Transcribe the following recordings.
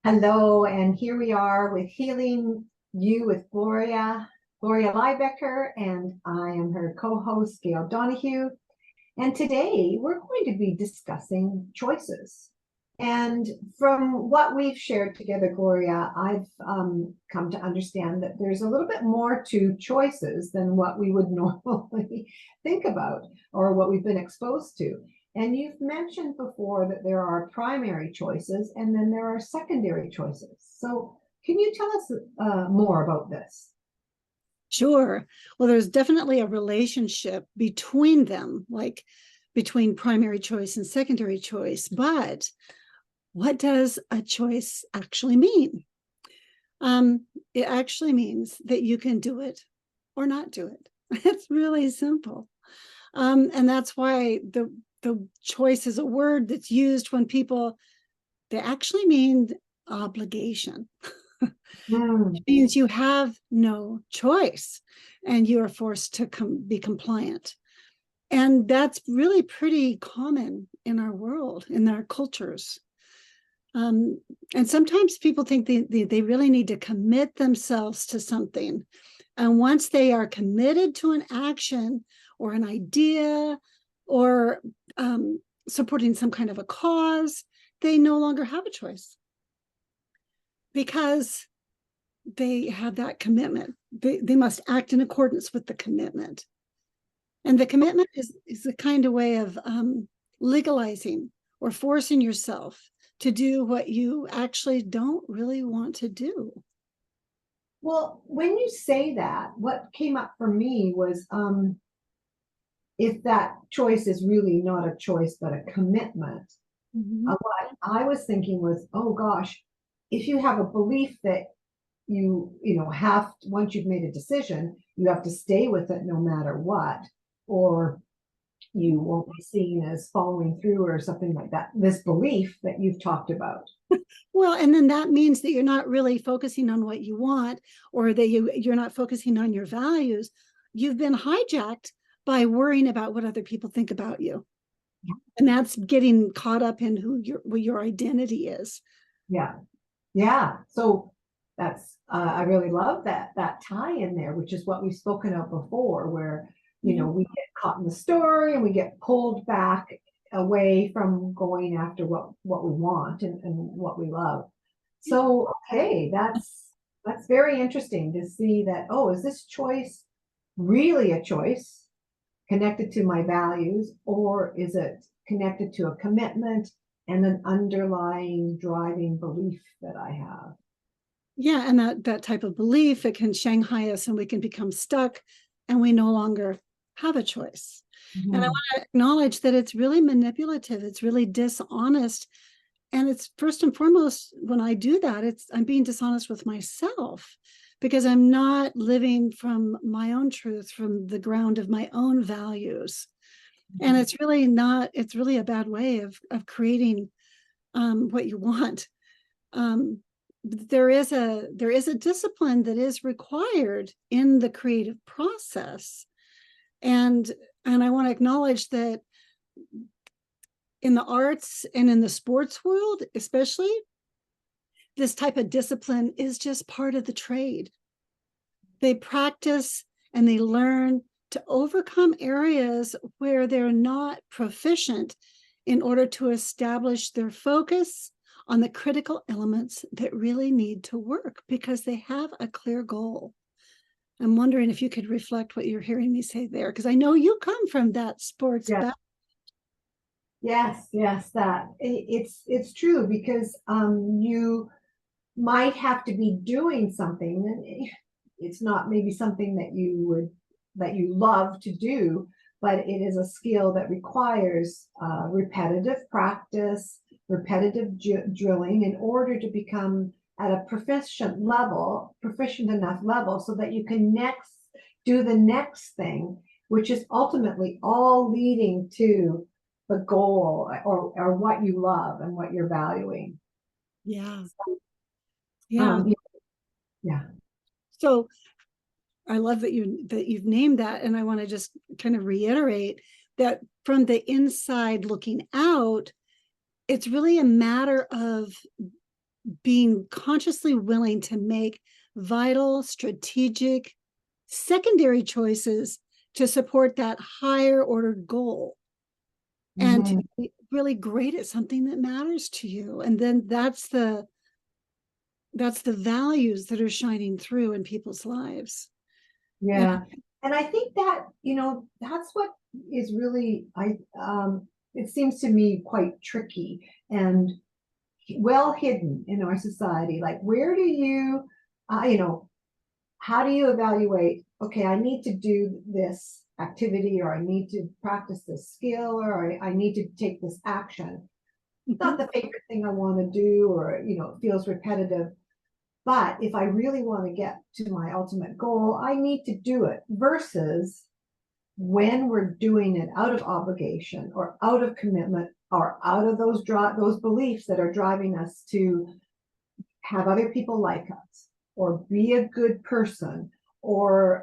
Hello, and here we are with Healing You with Gloria Liebecker, and I am her co-host, Gail Donahue. And today we're going to be discussing choices. And from what we've shared together, Gloria, I've come to understand that there's a little bit more to choices than what we would normally think about or what we've been exposed to. And you've mentioned before that there are primary choices and then there are secondary choices. So can you tell us more about this? Sure. Well, there's definitely a relationship between them, like between primary choice and secondary choice. But what does a choice actually mean? It actually means that you can do it or not do it. It's really simple. And that's why the choice is a word that's used when they actually mean obligation. It means you have no choice and you are forced to be compliant. And that's really pretty common in our world, in our cultures. And sometimes people think they really need to commit themselves to something. And once they are committed to an action or an idea or supporting some kind of a cause, they no longer have a choice because they have that commitment. They must act in accordance with the commitment. And the commitment is a kind of way of legalizing or forcing yourself to do what you actually don't really want to do. Well, when you say that, what came up for me was if that choice is really not a choice, but a commitment. What I was thinking was, oh gosh, if you have a belief that you have, once you've made a decision, you have to stay with it no matter what, or you won't be seen as following through or something like that, this belief that you've talked about. Well, and then that means that you're not really focusing on what you want, or that you're not focusing on your values. You've been hijacked by worrying about what other people think about you. Yeah. And that's getting caught up in what your identity is. Yeah. So that's I really love that tie in there, which is what we've spoken of before, where we get caught in the story and we get pulled back away from going after what we want and what we love. So okay, that's very interesting to see that. Oh, is this choice really a choice connected to my values, or is it connected to a commitment and an underlying driving belief that I have? Yeah, and that type of belief, it can Shanghai us and we can become stuck and we no longer have a choice. And I want to acknowledge that it's really manipulative, it's really dishonest. And it's first and foremost, when I do that, I'm being dishonest with myself because I'm not living from my own truth, from the ground of my own values. And it's really a bad way of creating what you want. There is a discipline that is required in the creative process. And I want to acknowledge that in the arts and in the sports world, especially, this type of discipline is just part of the trade. They practice and they learn to overcome areas where they're not proficient in order to establish their focus on the critical elements that really need to work because they have a clear goal. I'm wondering if you could reflect what you're hearing me say there, because I know you come from that sports background. Yes, that it's true because you might have to be doing something, and it's not maybe something that you love to do, but it is a skill that requires repetitive practice, repetitive drilling in order to become at a proficient enough level so that you can next do the next thing, which is ultimately all leading to the goal or what you love and what you're valuing. Yeah. Yeah. So I love that you've named that, and I want to just kind of reiterate that from the inside looking out, it's really a matter of being consciously willing to make vital, strategic, secondary choices to support that higher ordered goal, and to be really great at something that matters to you. And then that's the values that are shining through in people's lives. Yeah. And I think that, that's what is really, it seems to me quite tricky and well hidden in our society. Like, where do you, how do you evaluate, okay, I need to do this activity, or I need to practice this skill, or I need to take this action. It's not the favorite thing I want to do, or, it feels repetitive. But if I really want to get to my ultimate goal, I need to do it, versus when we're doing it out of obligation or out of commitment or out of those beliefs that are driving us to have other people like us or be a good person, or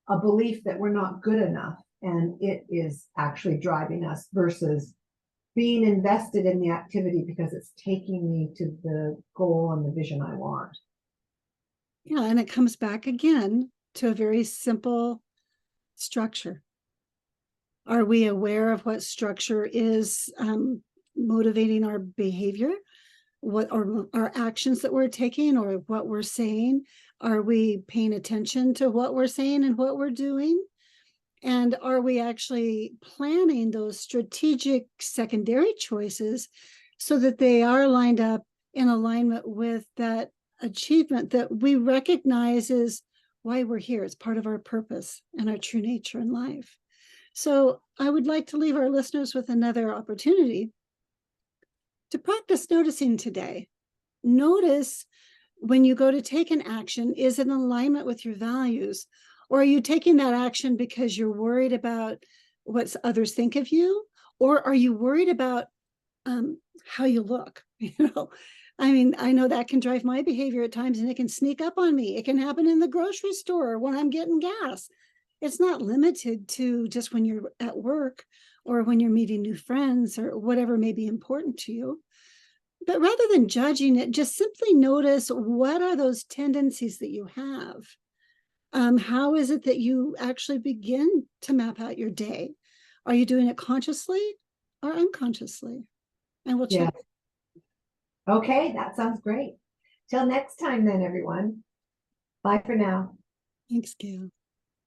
a belief that we're not good enough and it is actually driving us, versus being invested in the activity because it's taking me to the goal and the vision I want. Yeah, and it comes back again to a very simple structure. Are we aware of what structure is motivating our behavior? What are our actions that we're taking, or what we're saying? Are we paying attention to what we're saying and what we're doing? And are we actually planning those strategic secondary choices so that they are lined up in alignment with that achievement that we recognize is why we're here? It's part of our purpose and our true nature in life. So I would like to leave our listeners with another opportunity to practice noticing today. Notice when you go to take an action, is it in alignment with your values? Or are you taking that action because you're worried about what others think of you? Or are you worried about how you look? I mean, I know that can drive my behavior at times, and it can sneak up on me. It can happen in the grocery store when I'm getting gas. It's not limited to just when you're at work or when you're meeting new friends or whatever may be important to you. But rather than judging it, just simply notice, what are those tendencies that you have? How is it that you actually begin to map out your day? Are you doing it consciously or unconsciously? And we'll check. Okay, that sounds great. Till next time then, everyone. Bye for now. Thanks, Gail.